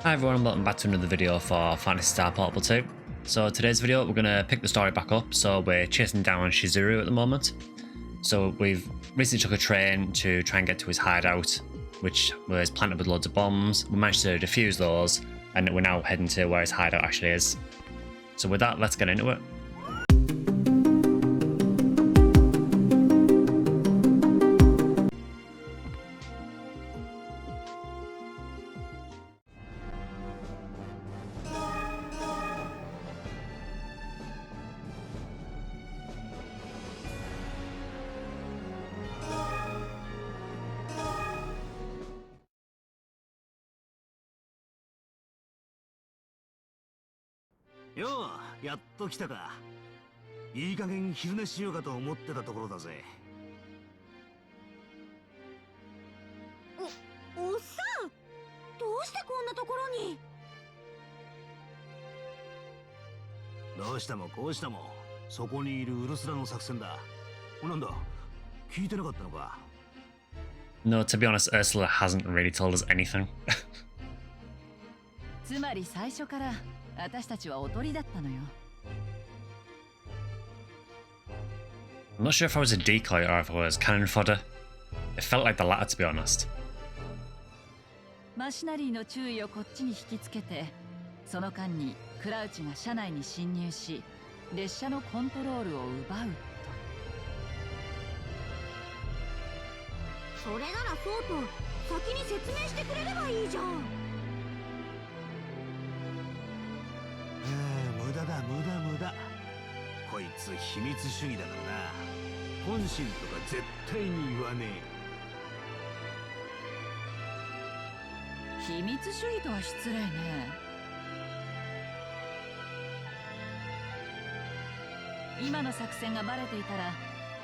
Hi everyone and welcome back to another video for Phantasy Star Portable 2. So today's video we're going to pick the story back up, so we're chasing down Shizuru at the moment. So we've recently took a train to try and get to his hideout, which was planted with loads of bombs. We managed to defuse those and we're now heading to where his hideout actually is. So with that, let's get into it.よう、やっと来たか。いい加減昼寝しようかと思ってたところだぜ。おっさん、どうしてこんなところに。どうしたもこうしたも、そこにいるウルスラの作戦だ。なんだ、聞いてなかったのか。No, to be honest, Ursula hasn't really told us anything. つまり最初から私たちはおとりだったのよ。I'm not sure if I was a decoy or if I was cannon fodder. It felt like the latter, to be honest. マシナリーの注意をこっちに引きつけて、その間にクラウチが車内に侵入し、列車のコントロールを奪うそれならそうと先に説明してくれればいいじゃん。無駄だ無駄。こいつ秘密主義だからな。本心とか絶対に言わねと。秘密主義とは失礼ね。今の作戦がバレていたら、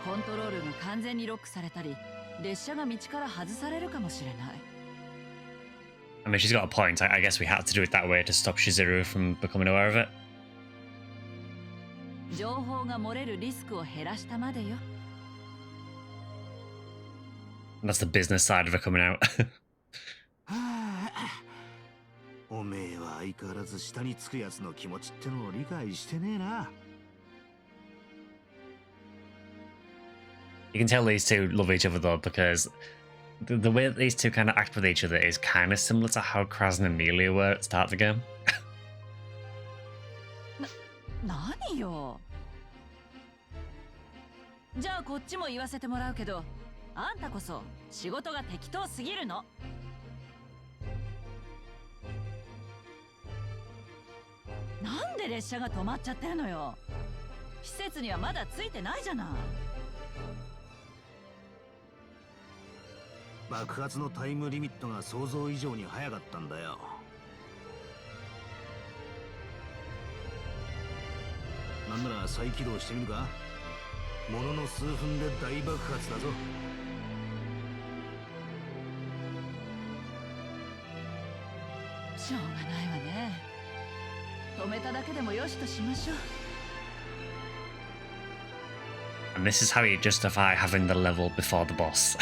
コントロールが完全にロックされたり、列車が道から外されるかもしれない。I mean, she's got a point. I guess we had to do it that way to stop Shizuru from becoming aware of it. 情報が漏れるリスクを減らしたまでよ。That's the business side of it coming out. おめえは相変わらず下につくやつの気持ちってのを理解してねえな。You can tell these two love each other though, because the way that these two kind of act with each other is kind of similar to how Kraz and Amelia were at the start of the game. 何よ。じゃあこっちも言わせてもらうけど、あんたこそ仕事が適当すぎるの。なんで列車が止まっちゃってるのよ。施設にはまだついてないじゃない。爆発のタイムリミットが想像以上に早かったんだよ。なんなら再起動してみるか。ものの数分で大爆発だぞ。しょうがないわね。止めただけでもよしとしましょう。And this is how you justify having the level before the boss.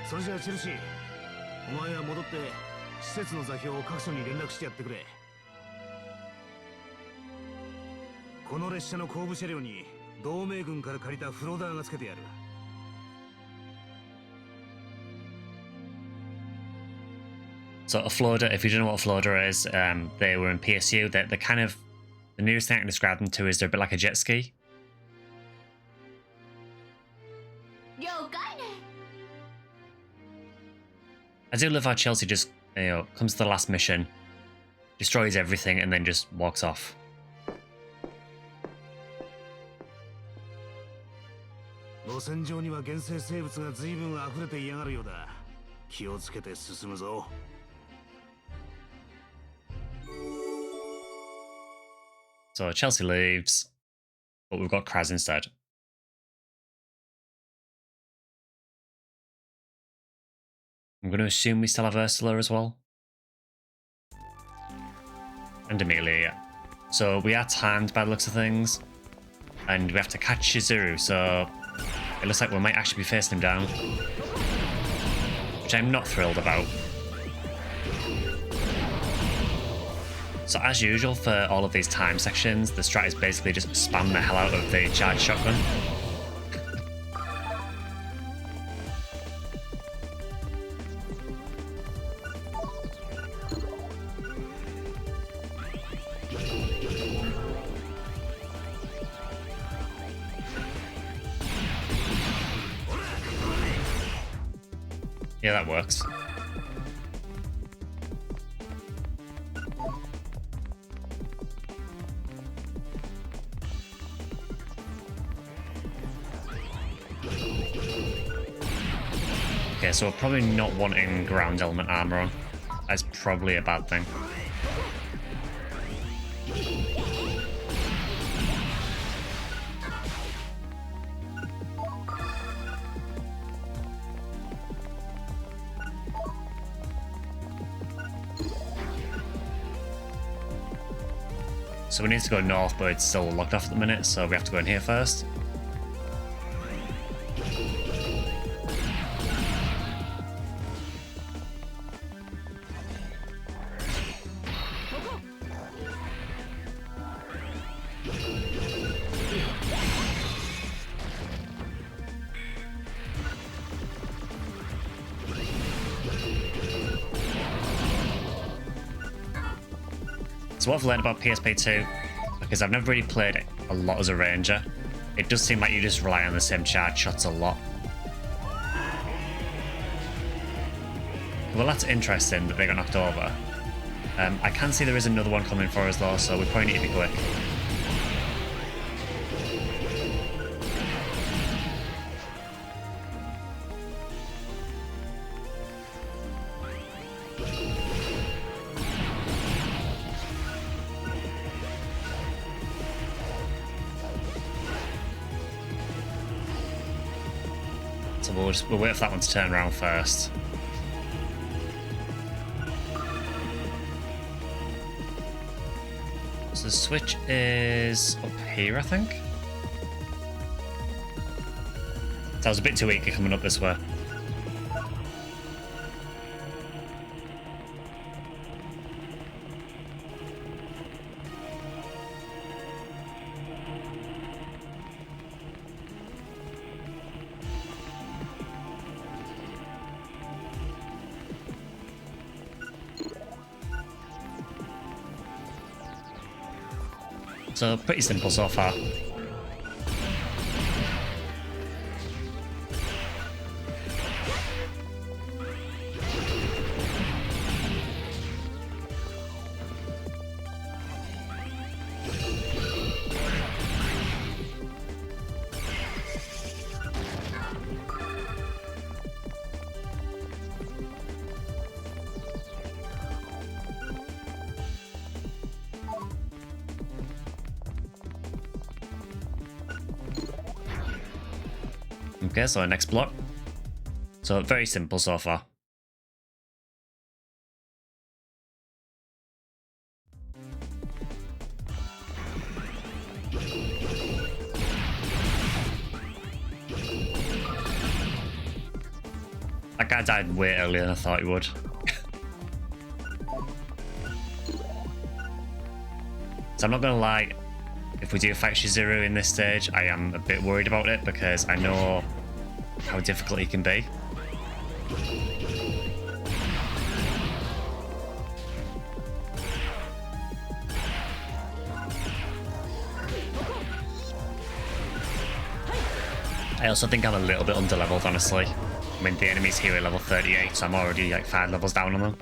それじゃあチェルシー、お前は戻って施設の座標を各所に連絡してやってくれ。この列車の後部車両に同盟軍から借りたフローダーがつけてやる。So a floater, if you don't know what a floater is, they were in PSU. They're kind of, the nearest thing I can describe them to is they're a bit like a jet ski. 了解ね。I do love how Chelsea just, comes to the last mission, destroys everything, and then just walks off. 路線上には原生生物が随分溢れていやがるようだ。気をつけて進むぞ。So Chelsea leaves, but we've got Kraz instead. I'm going to assume we still have Ursula as well. And Amelia, yeah. So we are timed by the looks of things. And we have to catch Shizuru, so it looks like we might actually be facing him down. which I'm not thrilled about. So as usual for all of these time sections, the strat is basically just spam the hell out of the charge shotgun. Yeah, that works. Okay, so we're probably not wanting ground element armor on. That's probably a bad thing. So we need to go north, but it's still locked off at the minute, so we have to go in here first. So what I've learned about PSP 2, because I've never really played it a lot as a ranger, it does seem like you just rely on the same charge shots a lot. Well, that's interesting that they got knocked over. I can see there is another one coming for us though, so we probably need to be quick. So we'll wait for that one to turn around first. So the switch is up here, I think. So I was a bit too weak coming up this way. So pretty simple so far. Okay, so our next block. So very simple so far. That guy died way earlier than I thought he would. So I'm not gonna lie, if we do fight Shizuru in this stage, I am a bit worried about it because I know how difficult he can be. I also think I'm a little bit underleveled, honestly. I mean, the enemy's here at level 38, so I'm already like 5 levels down on them.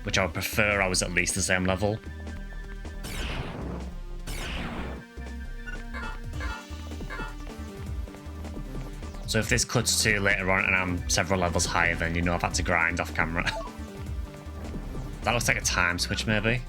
Which I would prefer I was at least the same level. So if this cuts to later on and I'm several levels higher, then you know I've had to grind off camera. That looks like a time switch, maybe.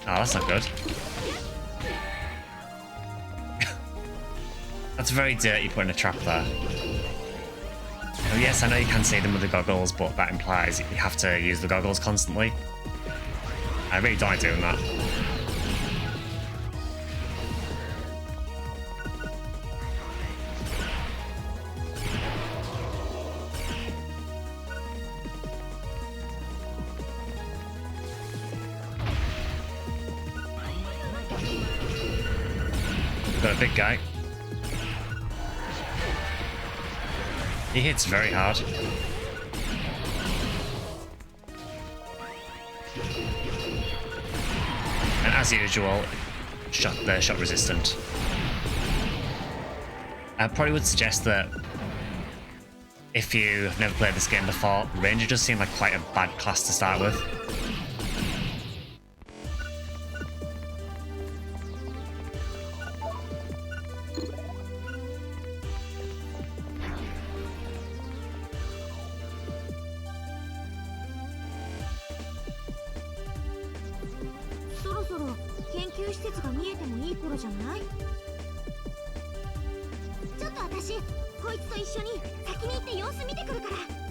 Oh, that's not good. That's very dirty putting a trap there. Oh, yes, I know you can see them with the goggles, but that implies you have to use the goggles constantly. I really don't like doing that. Got a big guy. He hits very hard. And as usual, they're shot resistant. I probably would suggest that if you've never played this game before, Ranger does seem like quite a bad class to start with.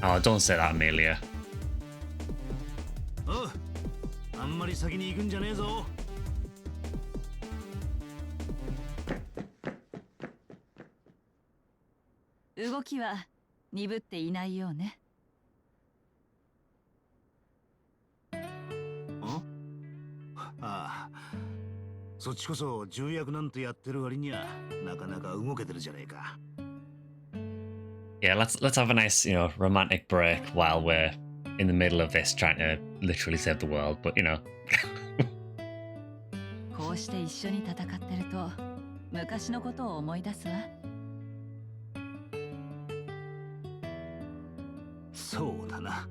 Oh, don't say that, Amelia. おう、あんまり先に行くんじゃねえぞ。動きは鈍っていないようね。ああ、そっちこそ重役なんてやってる割にはなかなか動けてるじゃねえか。Yeah, let's have a nice, romantic break while we're in the middle of this trying to literally save the world, but you know. こうして一緒に戦ってると昔のことを思い出すわ。そうだな。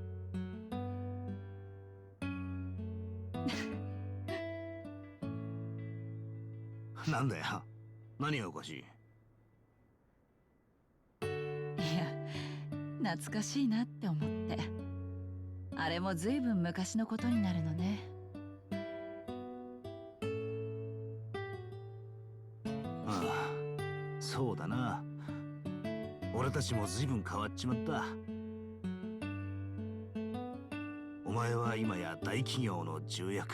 なんだよ。何がおかしい？いや、懐かしいなって思って。あれもずいぶん昔のことになるのね。ああ、そうだな。俺たちもずいぶん変わっちまった。お前は今や大企業の重役。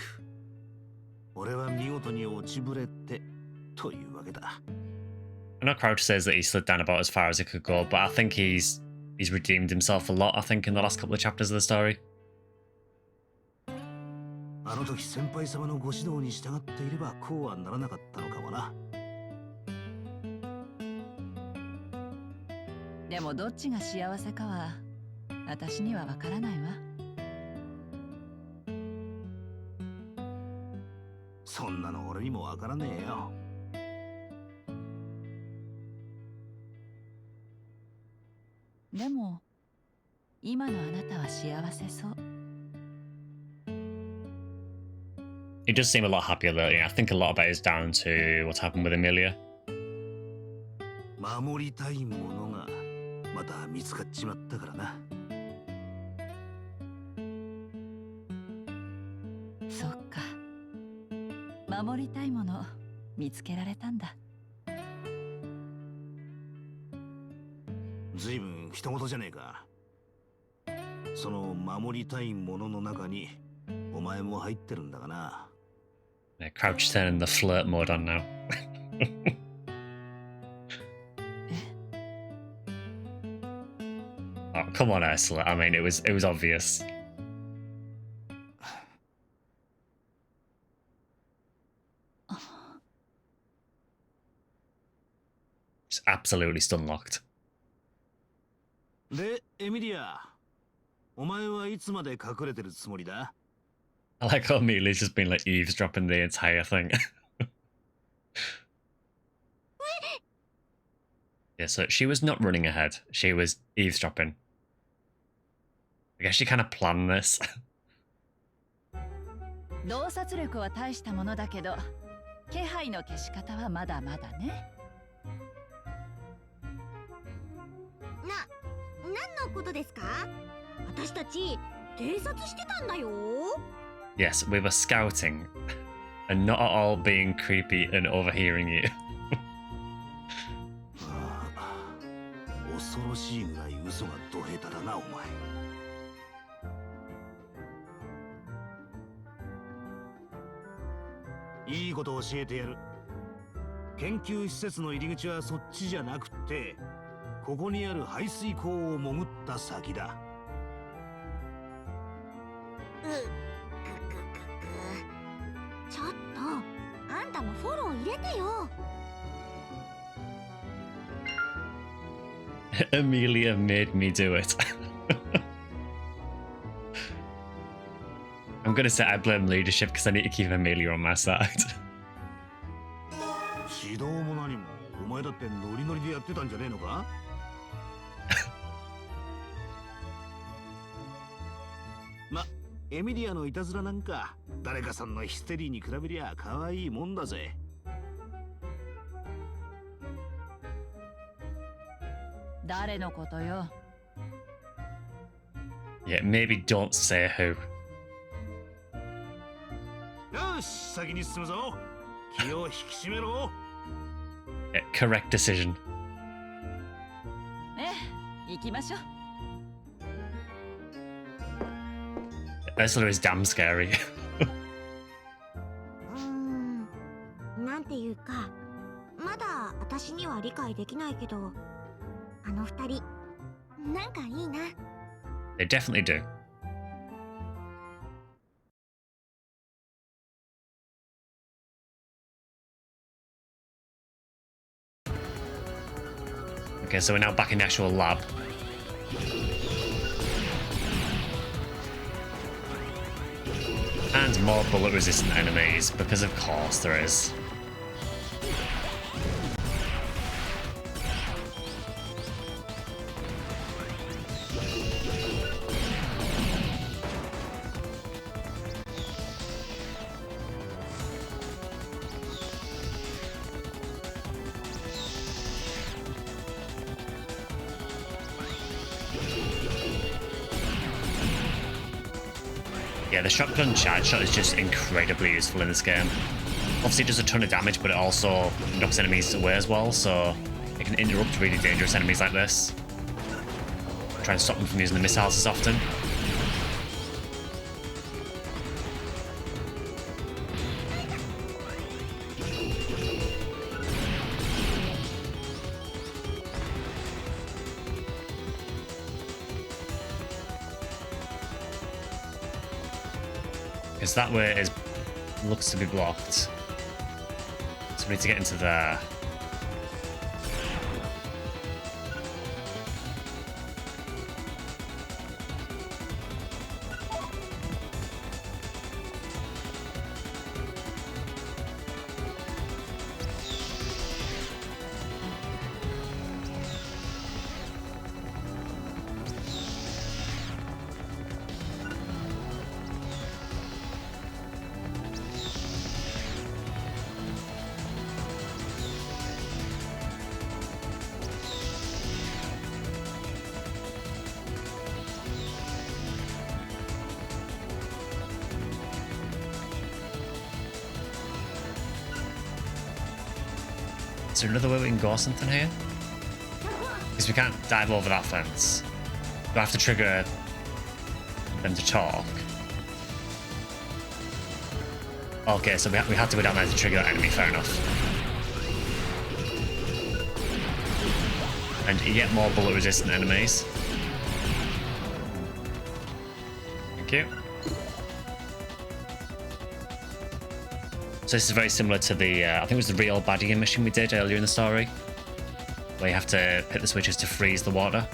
俺は見事に落ちぶれてというわけだ。I know Crouch says that he slid down about as far as he could go, but I think he's redeemed himself a lot, I think, in the last couple of chapters of the story. あの時先輩様のご指導に従っていればこうはならなかったのかもな。でもどっちが幸せかは私にはわからないわ。そんなの俺にもわからねえよ。でも今のあなたは幸せそう。He does seem a lot happier though. I think a lot of it is down to what's happened with Amelia. 守りたいものがまた見つかっちまったからな。そっか。守りたいもの見つけられたんだ。ずいぶん人事じゃねえか。その守りたいものの中にお前も入ってるんだがな。Yeah, Crouch turning the flirt mode on now. Oh, come on, Ursula. I mean, it was obvious. It's absolutely stun-locked. で、エミリア、お前はいつまで隠れてるつもりだ？ I like how Amelia's just been like eavesdropping the entire thing. Yeah, so she was not running ahead. She was eavesdropping. I guess she kind of planned this. 洞察力は大したものだけど、気配の消し方はまだまだね。何のことですか？私たち偵察してたんだよ。Yes, we were scouting and not at all being creepy and overhearing you. お恐ろしいぐらい嘘がど下手だなお前。いいことを教えてやる。研究施設の入り口はそっちじゃなくて、ここにある排水溝を潜った先だ。ちょっとあんたもフォロー入れてよ。Amelia made me do it. I'm gonna say I blame leadership because I need to keep Amelia on my side. 指導も何もお前だってノリノリでやってたんじゃねえのか。ま、エミリアのいたずらなんか誰かさんのヒステリーに比べりゃ可愛いもんだぜ。誰のことよ。Yeah, maybe don't say who. よし、先に進むぞ。気を引き締めろ。Yeah, correct decision. 行きましょう。Ursula is damn scary. なんていうか、まだ私には理解できないけど、あの二人なんかいいな。They definitely do. Okay, so we're now back in the actual lab. And more bullet-resistant enemies, because of course there is. Yeah, the shotgun charge shot is just incredibly useful in this game. Obviously it does a ton of damage, but it also knocks enemies away as well, so it can interrupt really dangerous enemies like this. Try and stop them from using the missiles as often. Because that way is looks to be blocked. So we need to get into there. Is there another way we can go or something here? Because we can't dive over that fence. Do I have to trigger them to talk? Okay, so we had to go down there to trigger that enemy, fair enough. And yet more bullet resistant enemies. Thank you. So this is very similar to the, I think it was the real baddie mission we did earlier in the story, where you have to hit the switches to freeze the water.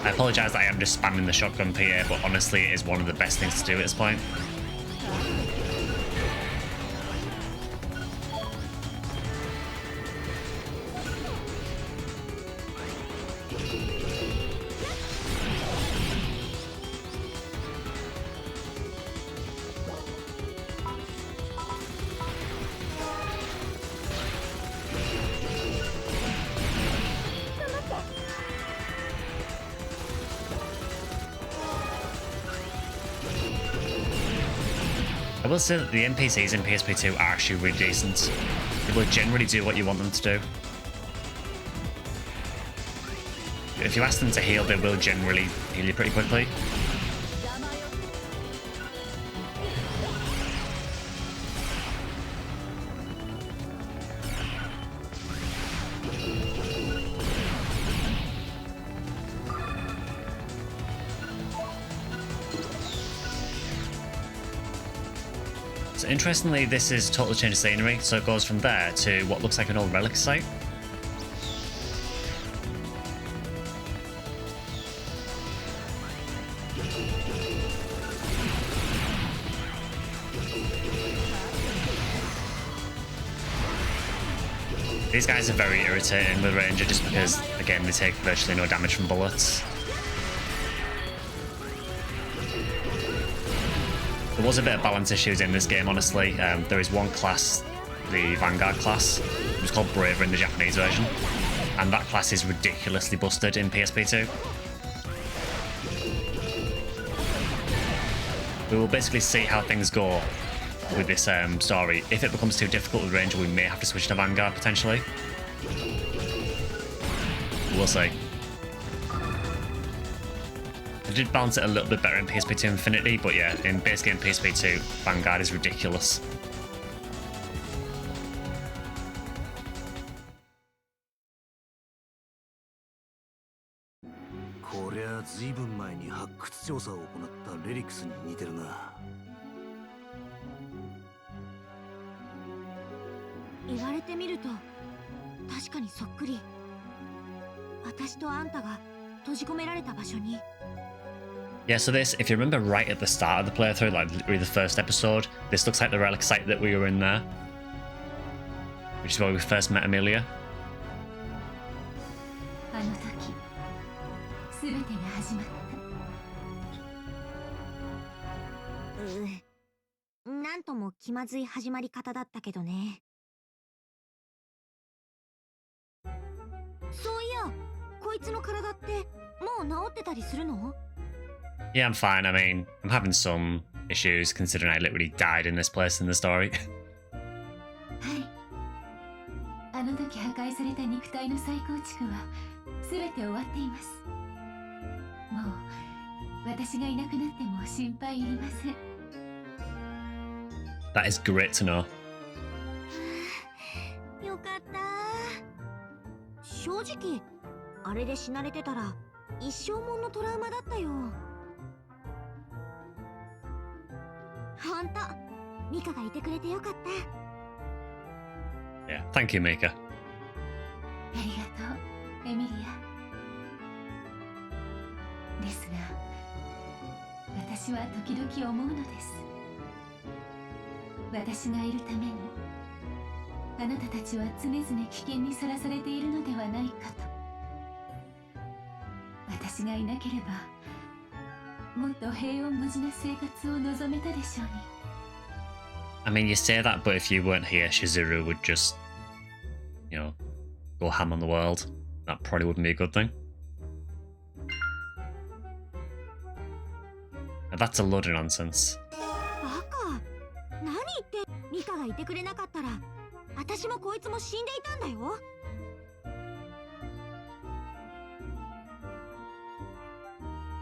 I apologise that I am just spamming the shotgun PA, but honestly it is one of the best things to do at this point. I will say that the NPCs in PSP2 are actually really decent. They will generally do what you want them to do. If you ask them to heal, they will generally heal you pretty quickly. So interestingly, this is totally changed the scenery, so it goes from there to what looks like an old relic site. These guys are very irritating with Ranger just because, again, they take virtually no damage from bullets. There was a bit of balance issues in this game, honestly. There is one class, the Vanguard class, it was called Braver in the Japanese version, and that class is ridiculously busted in PSP2. We will basically see how things go with this story. If it becomes too difficult with Ranger, we may have to switch to Vanguard, potentially. We'll see. I did balance it a little bit better in PSP2 Infinity, but yeah, in base game PSP2, Vanguard is ridiculous. Yeah, so this, if you remember right at the start of the playthrough, like literally the first episode, this looks like the relic site that we were in there, which is where we first met Amelia. Yeah, I'm fine. I mean, I'm having some issues considering I literally died in this place in the story. That is great to know. 正直あれで死なれてたら一生もんのトラウマだったよ。ほんとミカがいてくれてよかった。 Yeah, thank you, Mika. ありがとう、エミリア。ですが、私は時々思うのです。私がいるために、あなたたちは常々危険にさらされているのではないかと。私がいなければ、もっと平穏無事な生活を望めたでしょうに。I mean, you say that, but if you weren't here, Shizuru would just, you know, go ham on the world. That probably wouldn't be a good thing. Now that's a load of nonsense. バカ、何言ってミカがいてくれなかったら、私もこいつも死んでいたんだよ。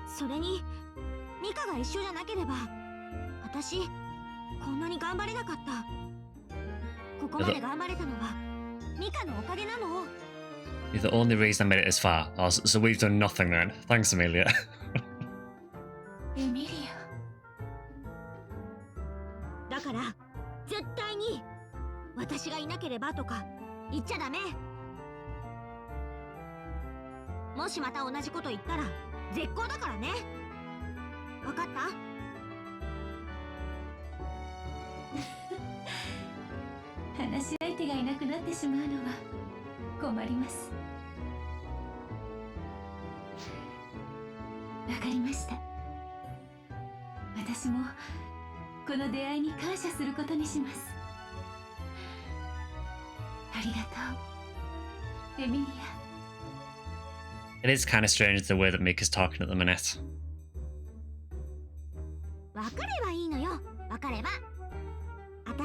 それにミカが一緒じゃなければ、私こんなに頑張れなかった。ここまで頑張れたのはミカのおかげなの。 You're the only reason I made it this far. Oh, so we've done nothing then. Thanks, Amelia. エミリだから絶対に私がいなければとか言っちゃダメ。もしまた同じこと言ったら絶好だからね。わかった？話し相手がいなくなってしまうのは困ります。わかりました。私もこの出会いに感謝することにします。ありがとう、エミリア。 It is kind of strange the way that Mika's talking at the minute. わかればいいのよ。わかれば。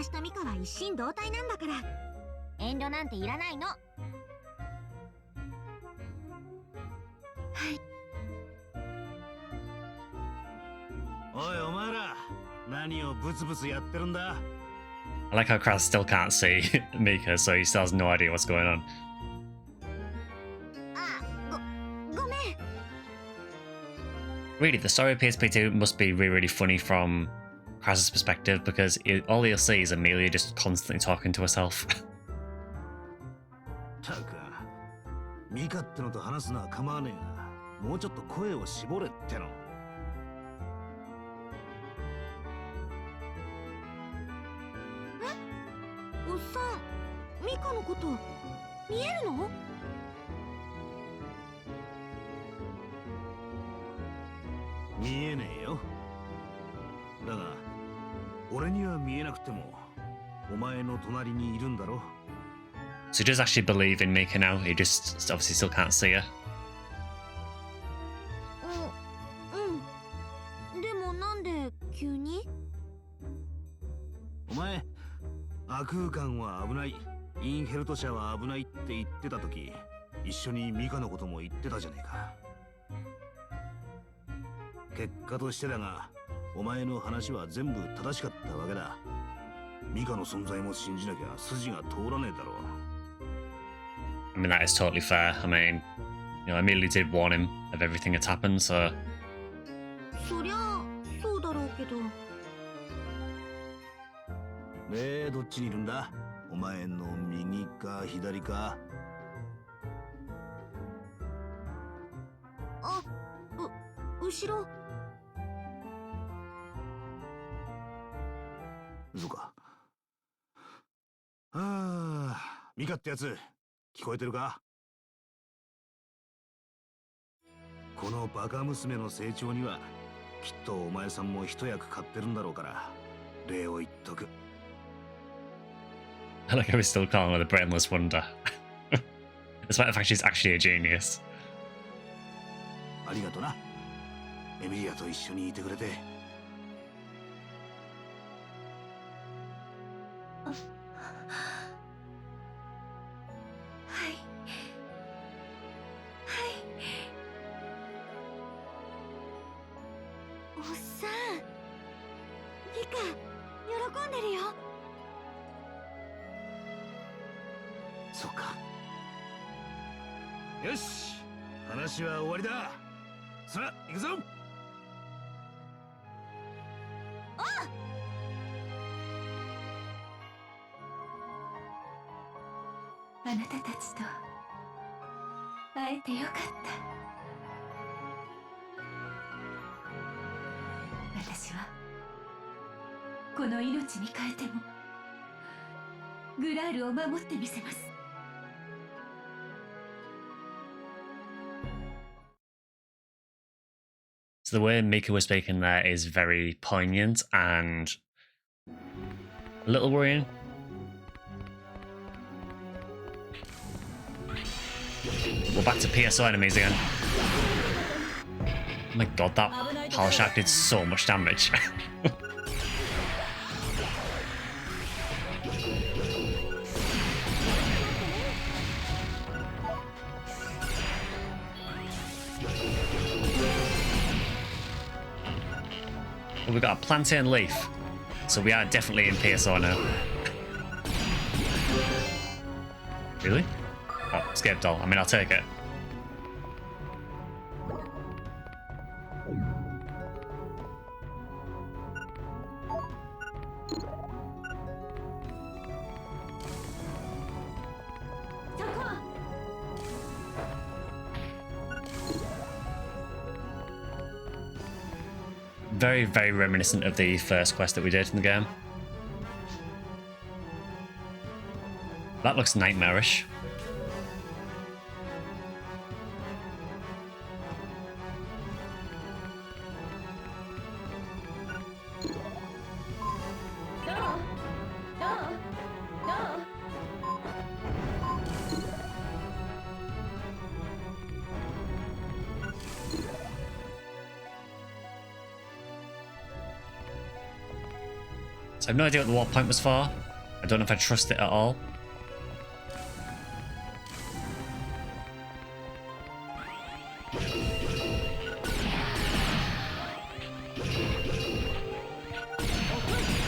私とミカは一心同体なんだから遠慮なんていらないの。はい。おいお前ら、何をブツブツやってるんだ。 I like how Kraz still can't see Mika, so he still has no idea what's going on. あ、ごめん。 Really, the story of PSP2 must be really, really funny from Kraz's perspective because all he'll see is Amelia just constantly talking to herself. たく、ミカってのと話すのは構わねえが、もうちょっと声を絞れっての。おっさん、ミカのこと見えるの？見えねえよ。だが、俺には見えなくても、お前の隣にいるんだろ。So he does actually believe in Mika now, he just obviously still can't see her. うん。でもなんで急に？お前、亜空間は危ない、インヘルト社は危ないって言ってた時、一緒にミカのことも言ってたじゃねえか。結果としてだが、お前の話は全部正しかったわけだ。ミカの存在も信じなきゃ筋が通らねえだろう。I mean, that is totally fair. I mean, you know, Amelia did warn him of everything that's happened, so... そりゃそうだろうけど。で、どっちにいるんだ？お前の右か左か。あ、後ろ。嘘か。ああ、ミカってやつ、聞こえてるか？このバカ娘の成長には、きっとお前さんも一役買ってるんだろうから、礼を言っとく。I like how he's still calling her the brainless wonder. Despite the fact she's actually a genius. ありがとな。エミリアと一緒にいてくれて。はい。おっさん、ミカ、喜んでるよ。そうか。よし、話は終わりだ。さあ、行くぞ。あなたたちと会えてよかった。私はこの命に変えてもグラールを守ってみせます。So the way Mika was speaking there is very poignant and a little worrying. We're back to PSO enemies again. Oh my god, that Power Shack did so much damage. Well, we've got a plantain leaf, so we are definitely in PSO now. Really? Oh, escape doll. I mean, I'll take it. Very, very reminiscent of the first quest that we did in the game. That looks nightmarish. So I have no idea what the warp point was for. I don't know if I trust it at all.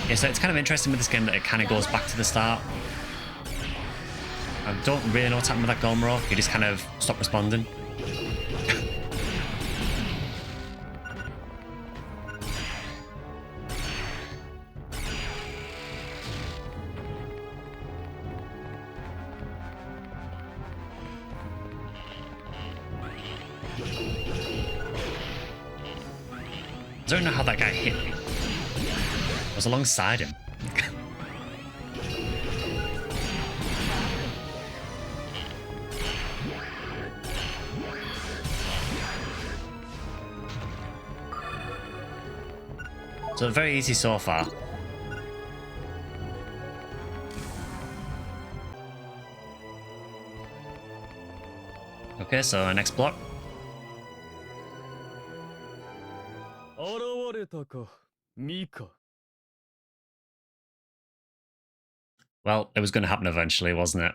Yeah, so it's kind of interesting with this game that it kind of goes back to the start. I don't really know what's happening with that Gomro. He just kind of stopped responding. I don't know how that guy hit me. I was alongside him. So very easy so far. Okay, so next block. Well, it was going to happen eventually, wasn't it?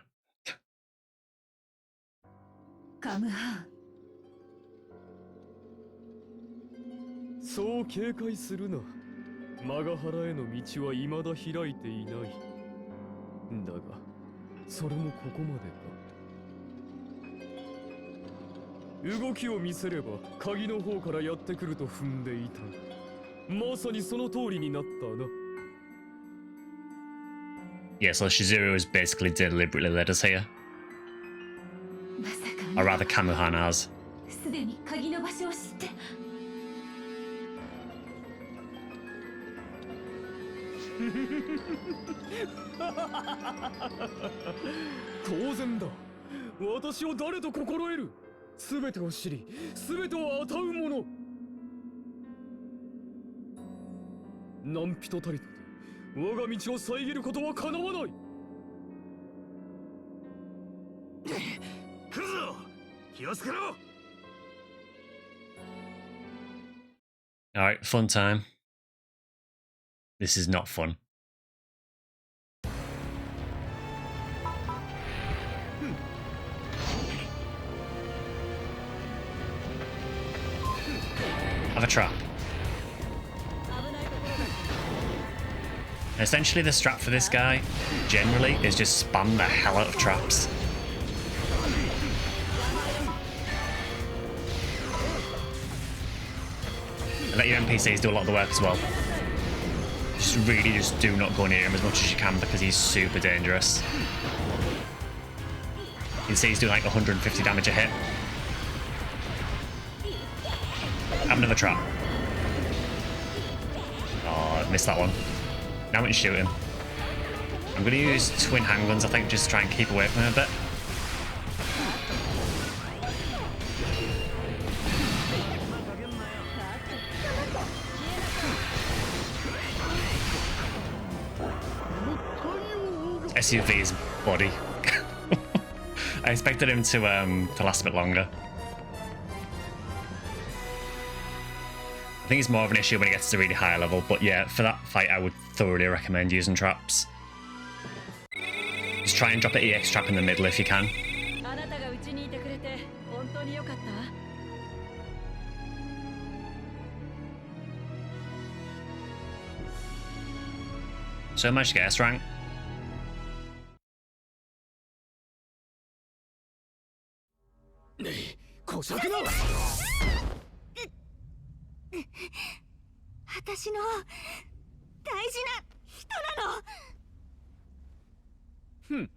カムハそう警戒するな。マガハラへの道は未だ開いていない。だが、それもここまでか。動きを見せれば鍵の方からやってくると踏んでいた。まさにその通りになったな。Yeah, so Shizuru has basically deliberately led us here. まさか Or rather, Kamuhan has. すでに鍵の場所を知って。当然だ。私を誰と心得る。すべてを知り、すべてを与うもの。何人たりとて我が道を遮ることはかなわない。来るぞ。気をつけろ。Alright, fun time. This is not fun. Have a trap. Essentially, the strat for this guy, generally, is just spam the hell out of traps. And let your NPCs do a lot of the work as well. Just do not go near him as much as you can because he's super dangerous. You can see he's doing like 150 damage a hit. Have another trap. Oh, I missed that one. Now we can shoot him. I'm going to use twin handguns, I think, just to try and keep away from him a bit. SUV's body. I expected him to last a bit longer. I think it's more of an issue when it gets to a really high level, but yeah, for that fight I would thoroughly recommend using traps. Just try and drop an EX trap in the middle if you can. So I managed to get S rank. Hey, 私の大事な人なの。ふん、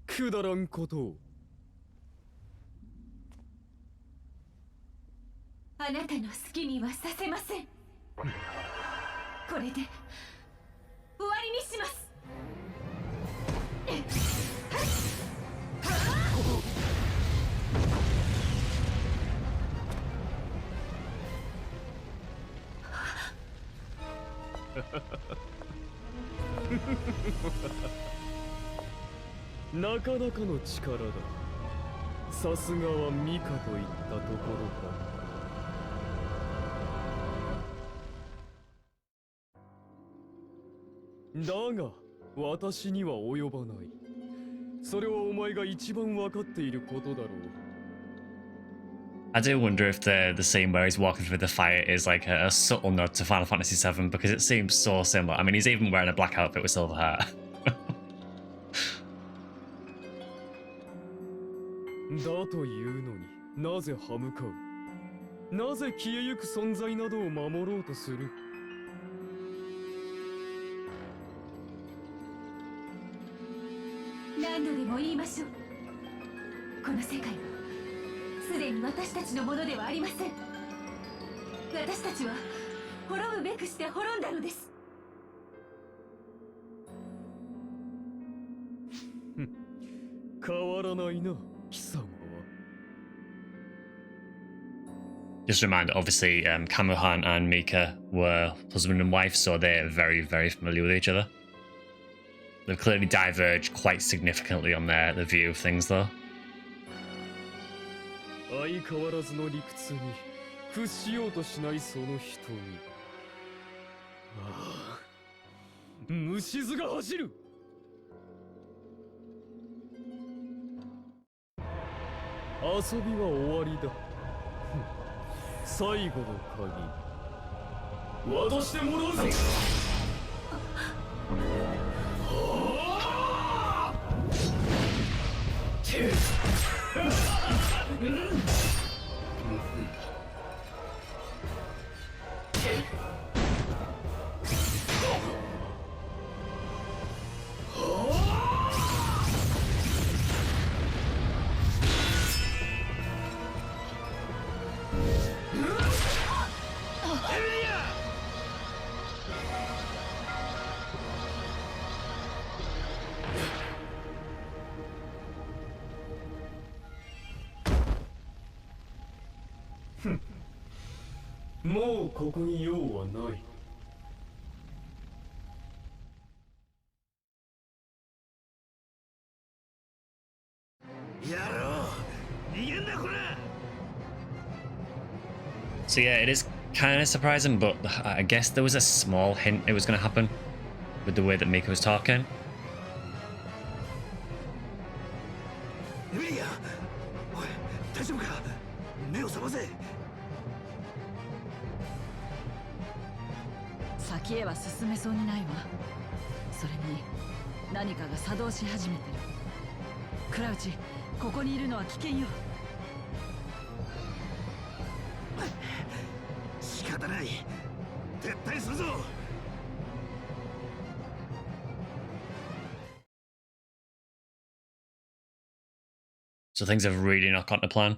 くだらんことを。あなたの好きにはさせません。これで終わりにします。なかなかの力だ。さすがはミカといったところか。だが私には及ばない。それはお前が一番分かっていることだろう。 I do wonder if the scene where he's walking through the fire is like a subtle nod to Final Fantasy VII, because it seems so similar. I mean, he's even wearing a black outfit with silver hair. だというのになぜ歯向かう。なぜ消えゆく存在などを守ろうとする。何度でも言いましょう。この世界はすでに私たちのものではありません。私たちは滅ぶべくして滅んだのです。変わらないな、貴様は。 Just a reminder, obviously, Kamuhan and Mika were husband and wife, so they're very, very familiar with each other. They've clearly diverged quite significantly on their view of things, though. 相変わらずの理屈に屈しようとしないその瞳。ああ、虫唾が走る。遊びは終わりだ。最後の鍵渡してもらうぜ。もうここに用はない。So yeah, it is kind of surprising, but I guess there was a small hint it was going to happen with the way that Mika was talking. エミリア、おい、大丈夫か？目を覚ませ。先へは進めそうにないわ。それに何かが作動し始めてる。クラウチ、ここにいるのは危険よ。仕方ない。撤退するぞ。So things have really not gone to plan.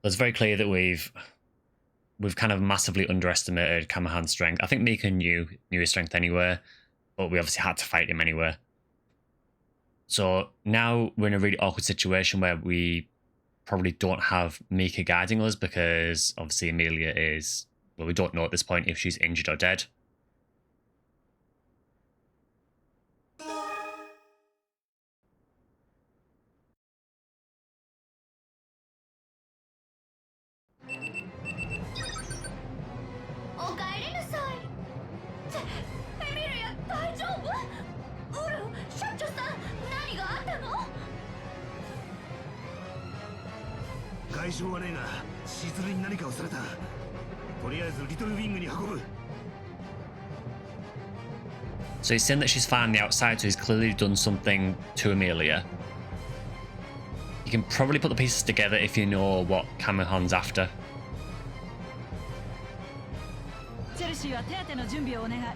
It's very clear that we've kind of massively underestimated Kamahan's strength. I think Mika knew his strength anyway, but we obviously had to fight him anyway. So now we're in a really awkward situation where we probably don't have Mika guiding us, because obviously Amelia is, well, we don't know at this point if she's injured or dead. So he's saying that she's fine on the outside, so he's clearly done something to Amelia. You can probably put the pieces together if you know what Kamahan's after. チェルシーは手当ての準備をお願い。わ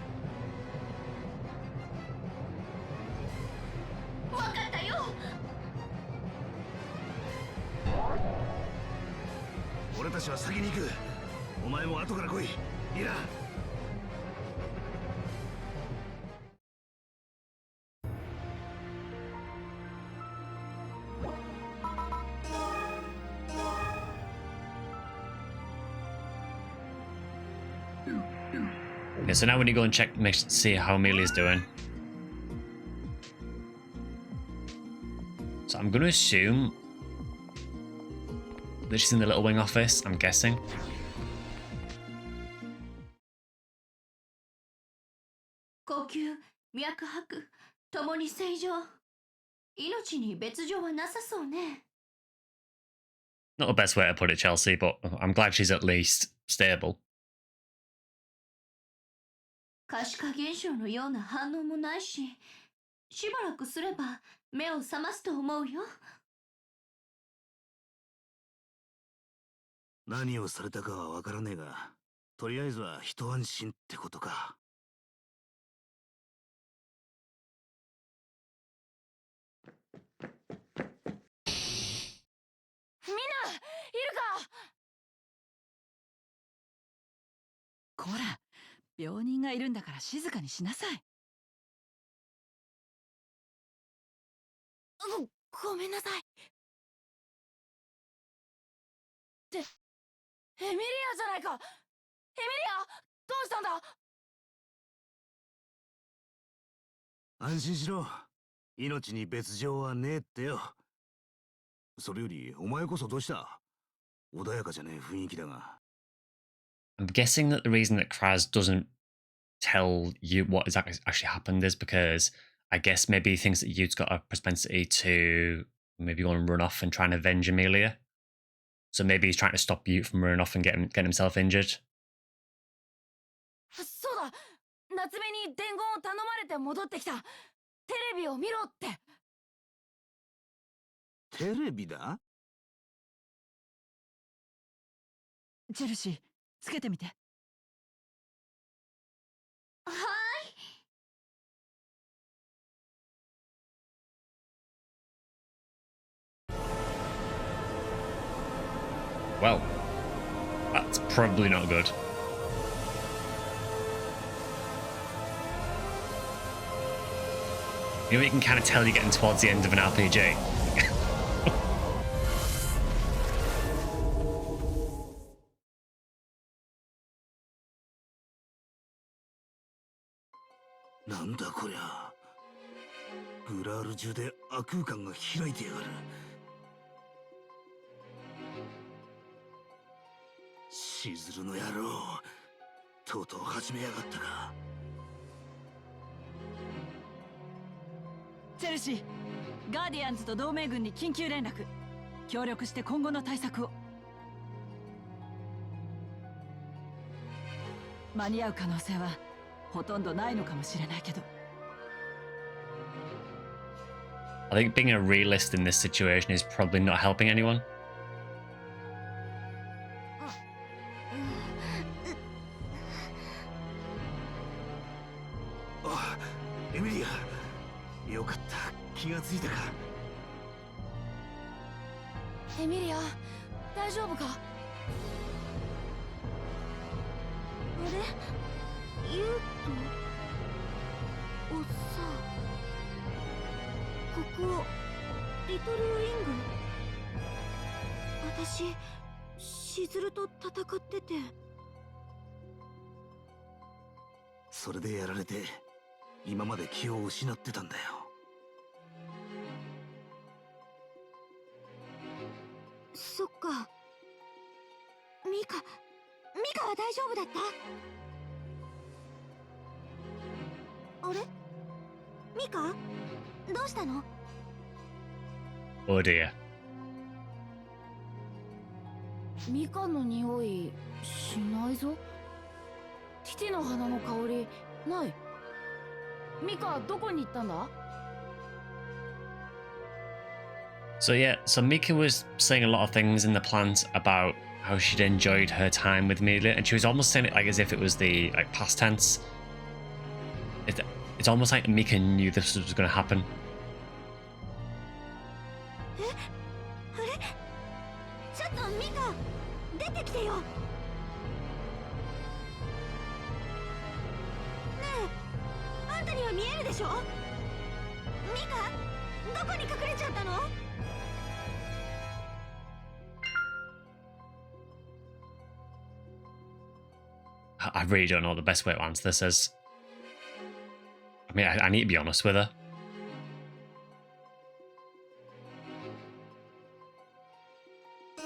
かったよ。俺たちは先に行く。お前も後から来い。ミラ。Okay, so now when you go and check, see how Amelia's doing. So I'm going to assume that she's in the little wing office, I'm guessing. 呼吸、脈拍、ともに正常。命に別状はなさそうね。Not the best way to put it, Chelsea, but I'm glad she's at least stable. 可視化現象のような反応もないし、しばらくすれば目を覚ますと思うよ。何をされたかはわからねえが、とりあえずは一安心ってことか。みんないるか。こら、病人がいるんだから静かにしなさい。ごめんなさい。エミリアじゃないか。エミリア、どうしたんだ。安心しろ。命に別状はねえってよ。それよりお前こそどうした？穏やかじゃねえ雰囲気だが。I'm guessing that the reason that Kraz doesn't tell you what exactly actually happened is because I guess maybe he thinks that Yute's got a propensity to maybe go and run off and try and avenge Amelia. So maybe he's trying to stop Ute from running off and getting himself injured. そうだ、夏目に伝言を頼まれて戻ってきた。テレビを見ろって。テレビだ？チェルシー、つけてみて。はーい。Well, that's probably not good. You know, you can kind of tell you're getting towards the end of an RPG. なんだこりゃ。グラール中で悪空間が開いてやがる。しずるの野郎、とうとう始めやがったか。チェルシー、ガーディアンズと同盟軍に緊急連絡。協力して今後の対策を。間に合う可能性はほとんどないのかもしれないけど。I think being a realist in this situation is probably not helping anyone. あ、エミリア、よかった、気がついたか。エミリア、大丈夫か。あれ、ユウとおさ、ここリトルウィング。私しずると戦ってて。それでやられて今まで気を失ってたんだよ。そっか。ミカは大丈夫だった？あれ？ミカ？どうしたの？ Oh dear. ミカの匂いしないぞ。ティティの花の香りない。ミカどこに行ったんだ？ So yeah, so Mika was saying a lot of things in the plant about how she'd enjoyed her time with Amelia, and she was almost saying it like as if it was the like past tense. It's almost like Mika knew this was going to happen. あれ？ちょっとミカ、出てきてよ。ねえ、あんたには見えるでしょ？ミカ、どこに隠れちゃったの？I really don't know what the best way to answer this is. I mean, I need to be honest with her. さ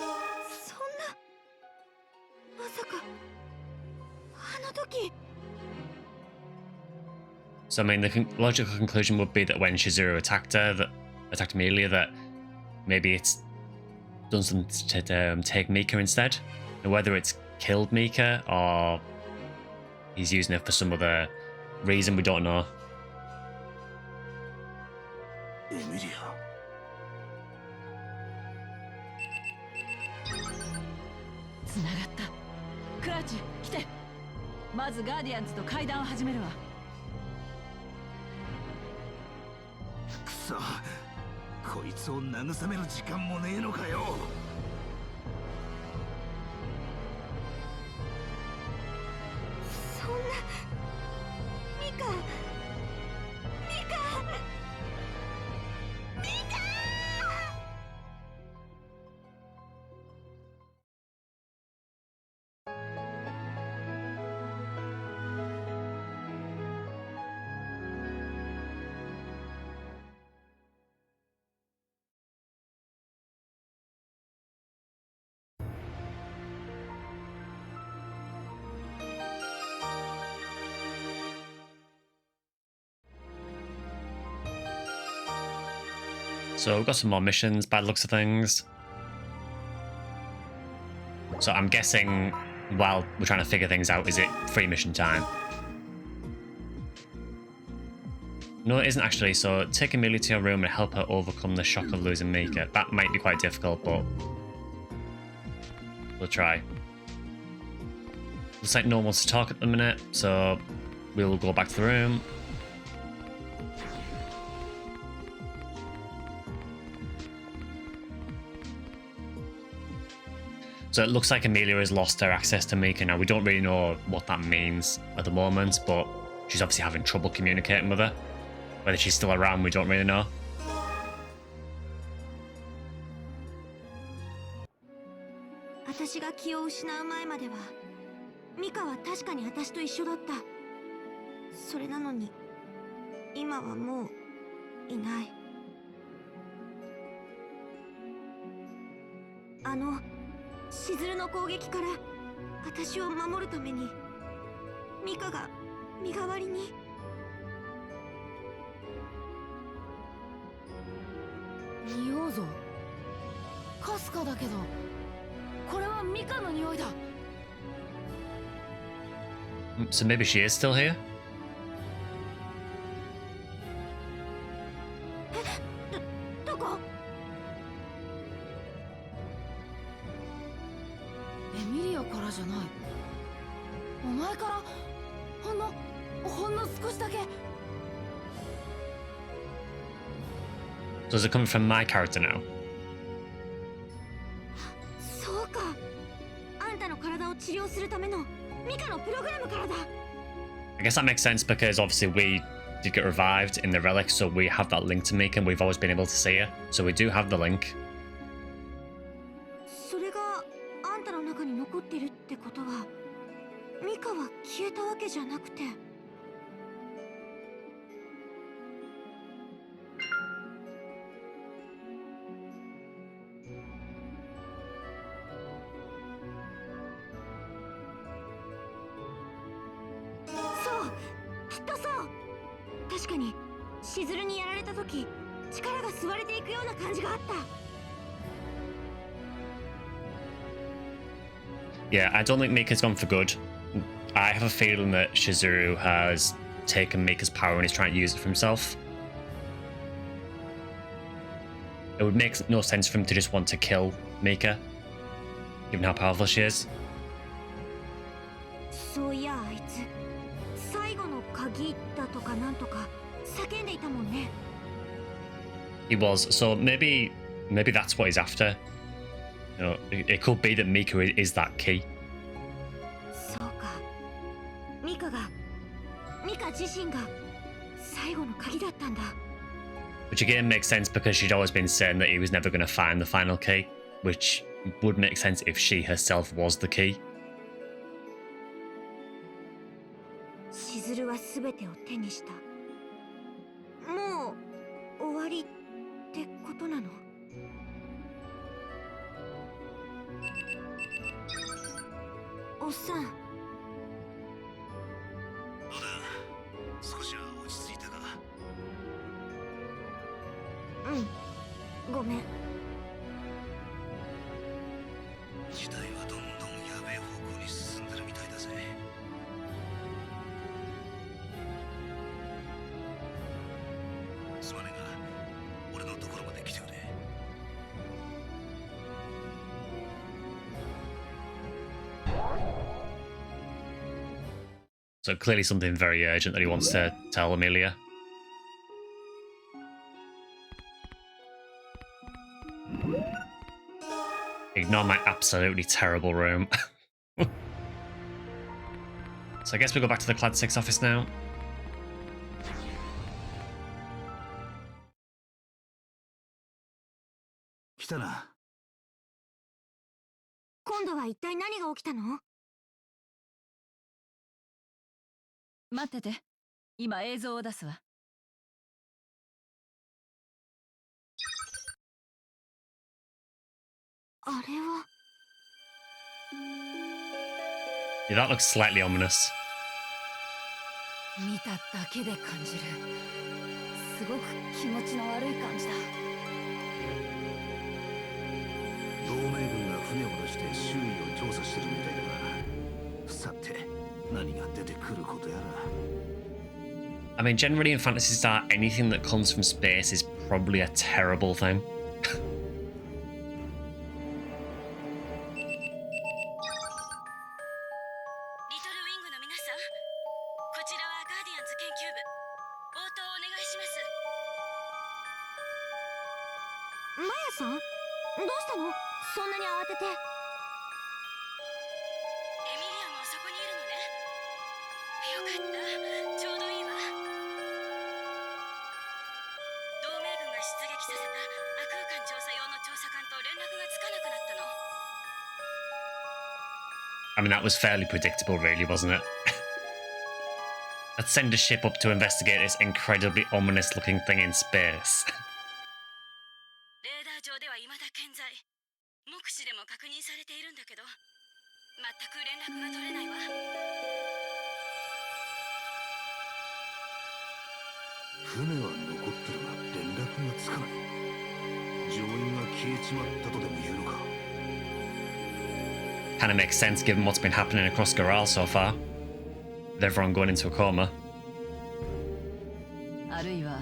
So I mean, the logical conclusion would be that when Shizuru attacked Amelia, that maybe it's done something to take Mika instead. And whether it's killed Mika or he's using it for some other reason, we don't know. エミリア。つながった。クラウチ来て。まずガーディアンズと会談を始めるわ。くそ、こいつを慰める時間もねえのかよ。そんなミカミカミカ So we've got some more missions by the looks of things. So I'm guessing while we're trying to figure things out, is it free mission time? No, it isn't actually. So take Amelia to your room and help her overcome the shock of losing Mika. That might be quite difficult, but we'll try. Looks like no one wants to talk at the minute, so we'll go back to the room. So it looks like Amelia has lost her access to Mika now. We don't really know what that means at the moment, but she's obviously having trouble communicating with her. Whether she's still around, we don't really know. 私が気を失う前まではミカは確かに私と一緒だった。それなのに今はもういない。しずるの攻撃から私を守るためにミカが身代わりに。匂うぞ。かすかだけどこれはミカの匂いだ。 So maybe she is still here? どこ？エミリアからじゃない。お前からほんの少しだけ。 So is it coming from my character now? そうか。あんたの体を治療するためのミカのプログラムからだ。 I guess that makes sense because obviously we did get revived in the relic, so we have that link to Mika and we've always been able to see her. So we do have the link. それがあんたの中に残ってるってことはミカは消えたわけじゃなくて。そうきっとそう。確かにしずるにやられた時力が吸われていくような感じがあった。 Yeah, I don't think Mika's gone for good. I have a feeling that Shizuru has taken Mika's power and is trying to use it for himself. It would make no sense for him to just want to kill Mika, given how powerful she is. そういやあいつ最後の鍵だとかなんとか叫んでいたもんね。 He was, so maybe that's what he's after. You know, it could be that Mika is that key. そうか。ミカ自身が最後の鍵だったんだ。 Which again makes sense because she'd always been saying that he was never going to find the final key, which would make sense if she herself was the key. しずるは全てを手にした。もう終わりってことなの？おっさん。まだ少しは落ち着うんごめん。事態はどんどんやべえ方向に進んでるみたいだぜ。すまねえが俺のところまで来てくれ。So clearly something very urgent that he wants to tell Amelia. Ignore my absolutely terrible room. So I guess we go back to the Clad 6 office now. 来たな。今度は一体何が起きたの？待ってて、今映像を出すわ。あれは Yeah, that looks slightly ominous. 見ただけで感じる。すごく気持ちの悪い感じだ。同盟軍が船を出して周囲を調査してるみたいだな。さて何が出てくることやら。 I mean, generally in Phantasy Star, anything that comes from space is probably a terrible thing. リトルウィングの皆さん、こちらはガーディアンズ研究部。応答お願いします。マヤさんどうしたの？そんなに慌てて。エミリアもそこにいるのね。よかった、ちょうどいいわ。同盟軍が出撃させた亜空間調査用の調査艦と連絡がつかなくなったの。 I mean, that was fairly predictable, really, wasn't it? Let's send a ship up to investigate this incredibly ominous-looking thing in space. レーダー上では未だ健在。目視でも確認されているんだけど、全く連絡が取れないわ。船は残ってるが連絡がつかない。乗員が消えちまったとでも言うのか。 Kind of makes sense given what's been happening across Goral so far. With everyone going into a coma. あるいは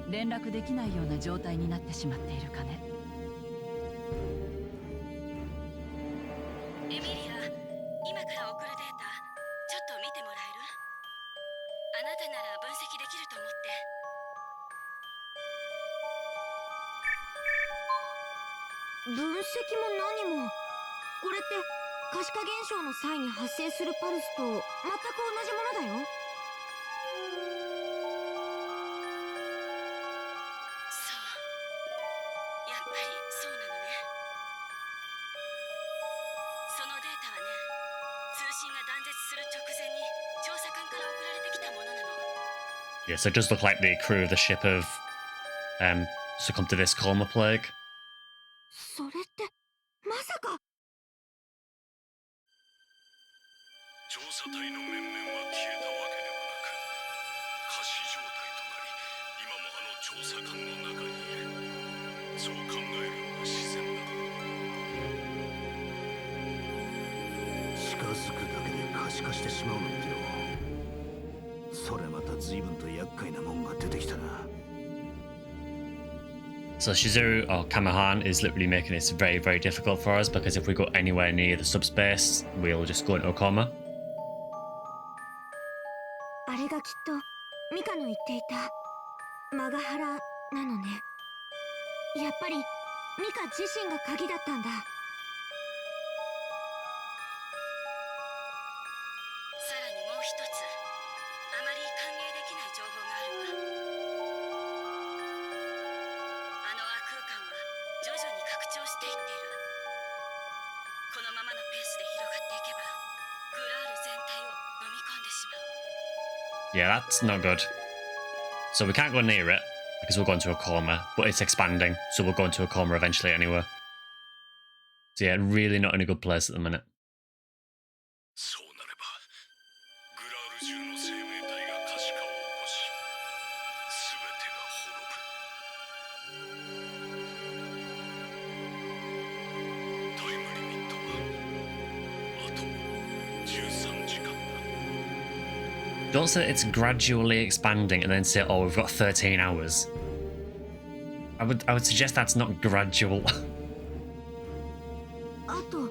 連絡できないような状態になってしまっているかね。エミリア、今から送るデータ、ちょっと見てもらえる？あなたなら分析できると思って。分析も何も。これって可視化現象の際に発生するパルスと全く同じものだよ。そう。やっぱりそうなのね。そのデータはね、通信が断絶する直前に調査艦から送られてきたものなの。 Yeah, so it does look like the crew of the ship have succumbed to this coma plague. それってまさか。調査隊の面々は消えたわけではなく、仮死状態となり、今もあの調査艦の中にいる。そう考えるのが自然だ。近づくだけで可視化してしまうなんてよ。それまた随分と厄介なもんが出てきたな。 So Shizuru, or Kamahan, is literally making it very, very difficult for us because if we go anywhere near the subspace, we'll just go into a coma. あれがきっとミカの言っていたマガハラなのね。やっぱりミカ自身が鍵だったんだ。さらにもう一つ、あまり歓迎できない情報があるわ。あの亜空間は徐々に拡張していっている。このままのペースで広がっていけば、グラール全体を飲み込んでしまう。 Yeah, that's not good. So we can't go near it because we'll go into a coma, but it's expanding, so we'll go into a coma eventually anyway. So yeah, really not in a good place at the minute. そうなれば、グラール中の生命体が可視化を起こし、全てが滅ぶ。Don't say it's gradually expanding and then say, oh, we've got 13 hours. I would suggest that's not gradual. あと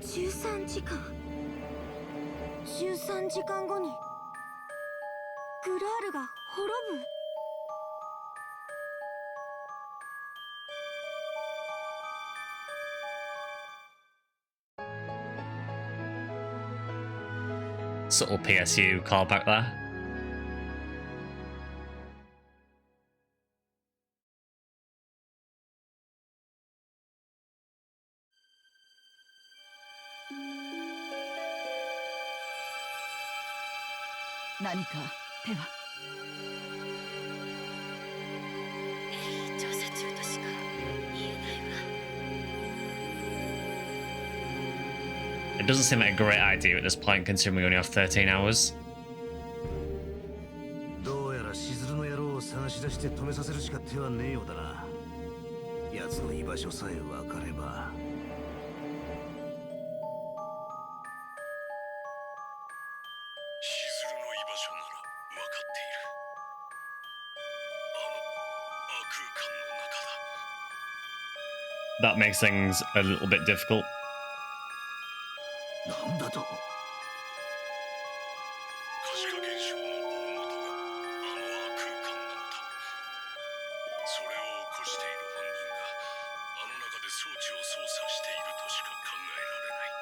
13時間13時間後にグラールが滅ぶ。 Subtle PSU callback there. It doesn't seem like a great idea at this point, considering we only have 13 hours. どうやらしずるの野郎を探し出して止めさせるしか手はねえようだな。奴の居場所さえ分かれば。しずるの居場所なら分かっている。あ空間の中だ。 That makes things a little bit difficult. なんだと？可視化現象の大元があの空間なのだ。それを起こしている本人があの中で装置を操作しているとしか考えられない。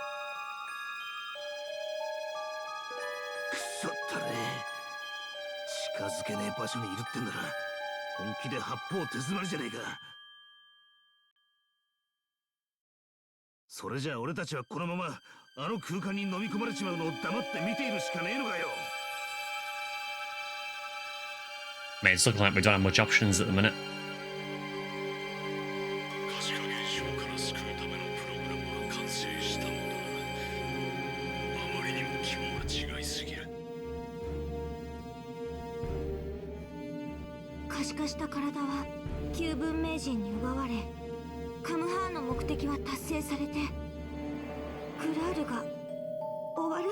くそったれ。近づけねえ場所にいるってんなら本気で八方手詰まりじゃねえか。それじゃあ俺たちはこのままあの空間に飲み込まれちまうのを黙って見ているしかねえのかよ。 I mean, it's looking like we don't have much options at the minute. 可視化現象から救うためのプログラムは完成したのだが、あまりにも規模が違いすぎる。可視化した体は旧文明人に奪われ、カムハーンの目的は達成されて、グラールが終わる？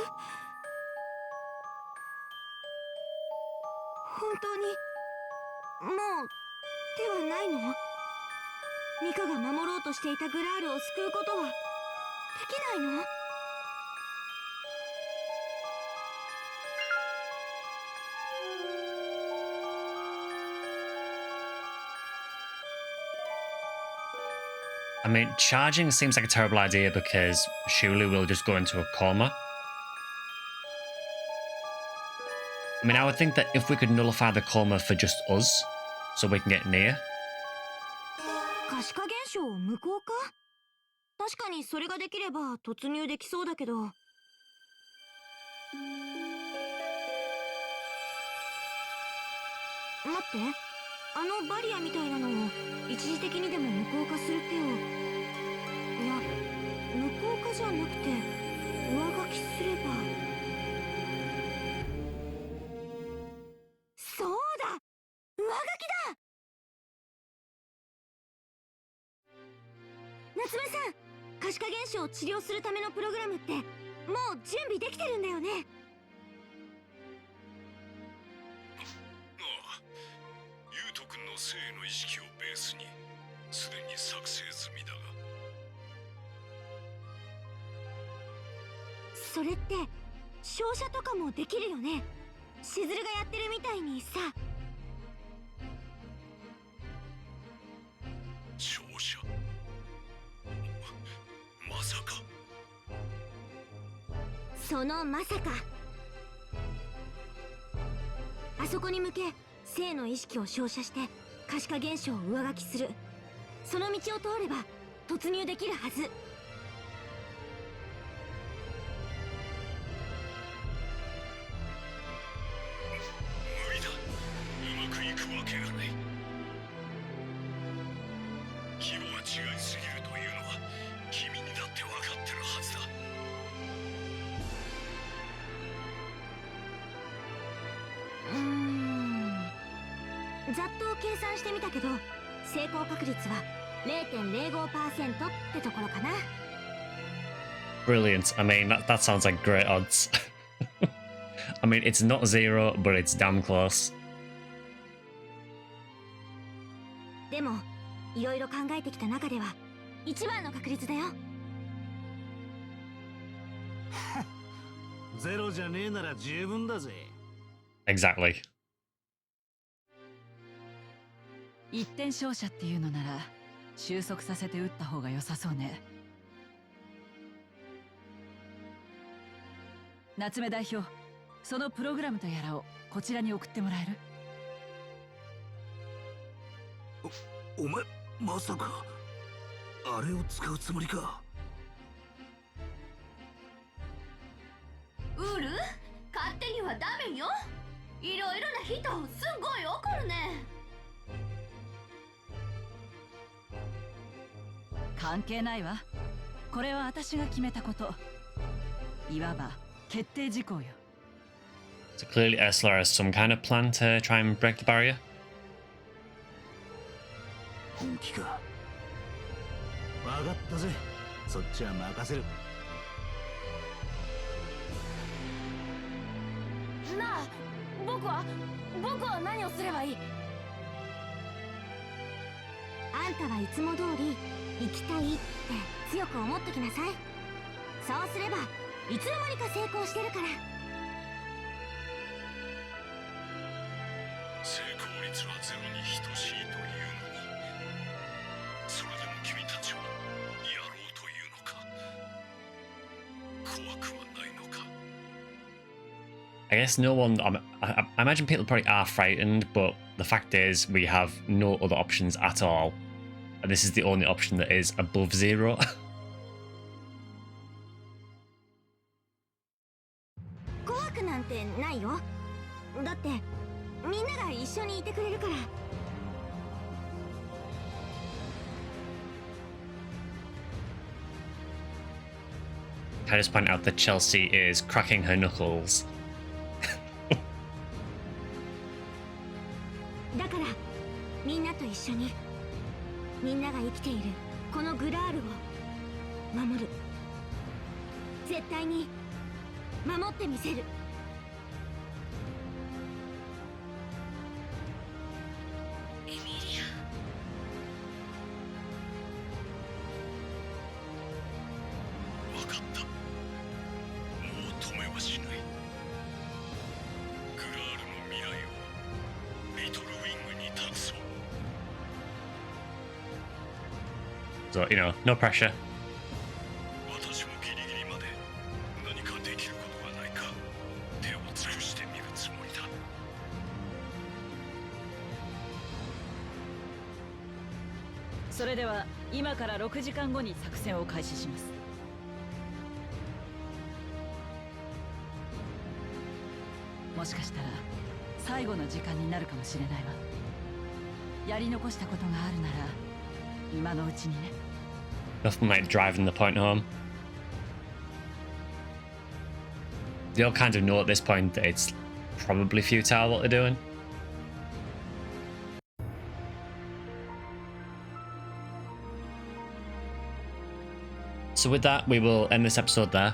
本当にもう手はないの？ミカが守ろうとしていたグラールを救うことはできないの？I mean, charging seems like a terrible idea because Shulu will just go into a coma. I mean, I would think that if we could nullify the coma for just us, so we can get near. 可視化現象を無効化？確かにそれができれば突入できそうだけど。待って、あのバリアみたいなのを一時的にでも無効化する手を。いや、無効化じゃなくて上書きすれば。そうだ、上書きだ。夏目さん、可視化現象を治療するためのプログラムってもう準備できてるんだよね。ああ、ユウト君の生の意識をベースにすでに作成済みだが。それって照射とかもできるよね。しずるがやってるみたいにさ。照射？まさか。そのまさか。あそこに向け生の意識を照射して可視化現象を上書きする。その道を通れば突入できるはず。無理だ。うまくいくわけがない。規模が違いすぎるというのは君にだって分かってるはずだ。ざっと計算してみたけど成功確率は 0.05% ってところかな。 Brilliant. I mean, that sounds like great odds. I mean, it's not 0, but it's damn close. でもいろいろ考えてきた中では一番の確率だよ。ゼロじゃねえなら十分だぜ。 Exactly. 一点照射っていうのなら収束させて撃った方が良さそうね。夏目代表、そのプログラムとやらをこちらに送ってもらえる？お前まさかあれを使うつもりか？ウール、勝手にはダメよ。いろいろな人すごい怒るね。関係ないわ。これは私が決めたこと。いわば決定事項よ。So clearly Ursula has some kind of plan to try and break the barrier. 本気か。分かったぜ。そっちは任せる。なあ、僕は何をすればいい？あんたはいつも通り行きたいって強く思っときなさい。そうすればいつの間にか成功してるから。成功率はゼロに等しいというのに、それでも君たちはやろうというのか。怖くはないのか。 I guess no one. I imagine people probably are frightened, but the fact is we have no other options at all, and this is the only option that is above 0. 怖くなんてないよ。だってみんなが一緒にいてくれるから。Can I just point out that Chelsea is cracking her knuckles? だからみんなと一緒にみんなが生きているこのグラールを守る。絶対に守ってみせる。エミリ分かった。もう止めはしない。グラールの未来をリトルウィングに託そう。 So no pressure. 私もギリギリまで何かできることがないか手を尽くしてみるつもりだ。それでは今から6時間後に作戦を開始します。もしかしたら最後の時間になるかもしれないわ。やり残したことがあるなら今のうちにね。 Nothing like driving the point home. They all kind of know at this point that it's probably futile what they're doing. So with that, we will end this episode there.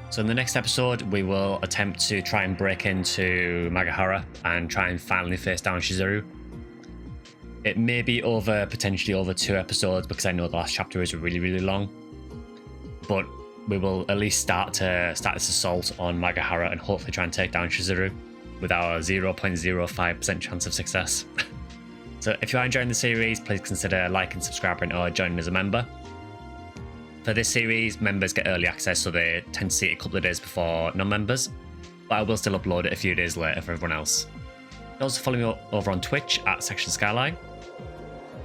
So in the next episode, we will attempt to try and break into Magahara and try and finally face down Shizuru. It may be potentially over 2 episodes because I know the last chapter is really, really long. But we will at least start this assault on Magahara and hopefully try and take down Shizuru with our 0.05% chance of success. So if you are enjoying the series, please consider liking, subscribing, or joining as a member. For this series, members get early access, so they tend to see it a couple of days before non-members, but I will still upload it a few days later for everyone else. You can also follow me over on Twitch at Section Skyline,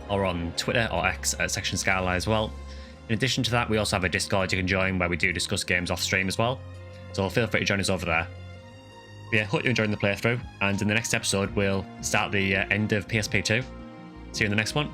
or on Twitter or X at Section Skyline as well. In addition to that, we also have a Discord you can join where we do discuss games off stream as well, so feel free to join us over there. But yeah, hope you're enjoying the playthrough, and in the next episode we'll start the end of PSP2. See you in the next one.